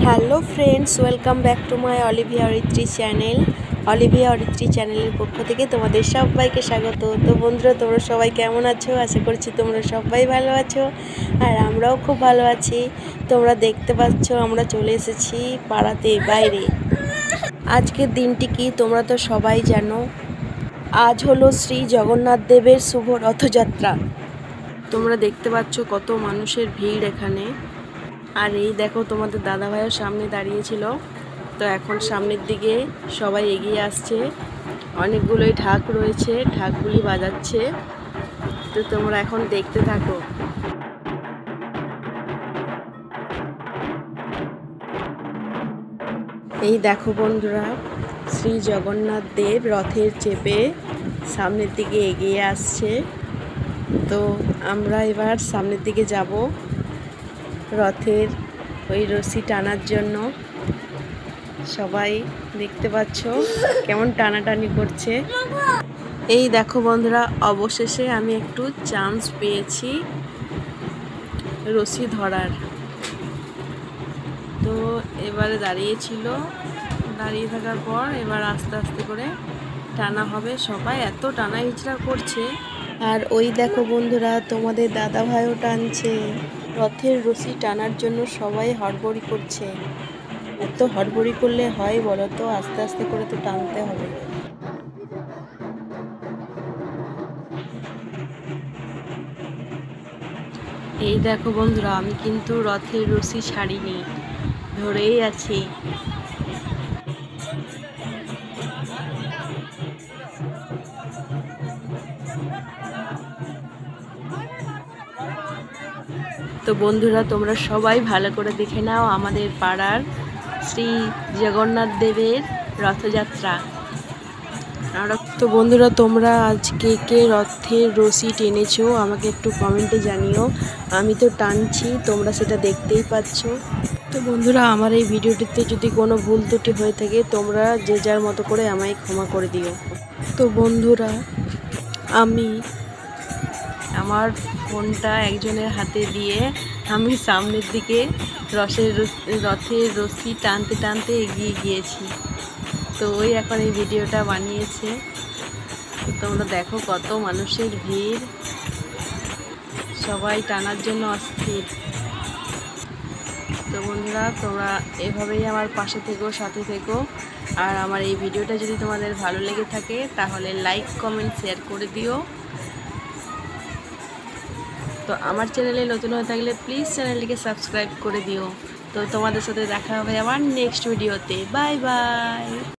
Hello friends, welcome back to my Olivia Aritri channel. Olivia Aritri চ্যানেলের পক্ষ থেকে তোমাদের সবাইকে স্বাগত। তো বন্ধুরা, তোমরা সবাই কেমন আছো? আশা করছি তোমরা সবাই ভালো আছো, আর আমরাও খুব ভালো আছি। তোমরা দেখতে পাচ্ছ আমরা চলে এসেছি পাড়াতে, বাইরে। আজকের দিনটি কি তোমরা তো সবাই জানো। আজ হলো শ্রী জগন্নাথ দেবের শুভ রথযাত্রা। তোমরা দেখতে পাচ্ছ কত মানুষের ভিড় এখানে। আর এই দেখো, তোমাদের দাদাভাইও সামনে দাঁড়িয়েছিল, তো এখন সামনের দিকে সবাই এগিয়ে আসছে। অনেকগুলোই ঢাক রয়েছে, ঢাকগুলি বাজাচ্ছে। তো তোমরা এখন দেখতে থাকো। এই দেখো বন্ধুরা, শ্রী জগন্নাথ দেব রথের চেপে সামনের দিকে এগিয়ে আসছে। তো আমরা এবার সামনের দিকে যাব রথের ওই রশি টানার জন্য। সবাই দেখতে পাচ্ছ কেমন টানাটানি করছে। এই দেখো বন্ধুরা, অবশেষে আমি একটু চান্স পেয়েছি রশি ধরার। তো এবারে দাঁড়িয়ে থাকার পর এবার আস্তে আস্তে করে টানা হবে। সবাই এত টানা হিচড়া করছে। আর ওই দেখো বন্ধুরা, তোমাদের দাদা ভাইও টানছে। রথের রশি টানার জন্য সবাই হড়বড়ি করছে। এত হড়বড়ি করলে হয় বলো তো? আস্তে আস্তে করে তো টানতে হবে। এই দেখো বন্ধুরা, আমি কিন্তু রথের রশি ছাড়িনি, ধরেই আছি। তো বন্ধুরা, তোমরা সবাই ভালো করে দেখে নাও আমাদের পাড়ার শ্রী জগন্নাথ দেবের রথযাত্রা। তো বন্ধুরা, তোমরা আজকে কে রথের রশি টেনেছো আমাকে একটু কমেন্টে জানিও। আমি তো টানছি, তোমরা সেটা দেখতেই পাচ্ছ। তো বন্ধুরা, আমার এই ভিডিওটিতে যদি কোনো ভুল ত্রুটি হয়ে থাকে, তোমরা যে যার মতো করে আমায় ক্ষমা করে দিও। তো বন্ধুরা, আমি আমার ফোনটা একজনের হাতে দিয়ে আমি সামনের দিকে রথের রশি টানতে টানতে এগিয়ে গিয়েছি। তো ওই এখন এই ভিডিওটা বানিয়েছে। তোমরা দেখো কত মানুষের ভিড়, সবাই টানার জন্য অস্থির। তো বন্ধুরা, তোমরা এভাবেই আমার পাশে থেকো, সাথে থেকো। আর আমার এই ভিডিওটা যদি তোমাদের ভালো লেগে থাকে তাহলে লাইক, কমেন্ট, শেয়ার করে দিও। তো আমার চ্যানেলে নতুন হয়ে থাকলে প্লিজ চ্যানেলটিকে সাবস্ক্রাইব করে দিও। তো তোমাদের সাথে দেখা হবে আমার নেক্সট ভিডিওতে। Bye bye.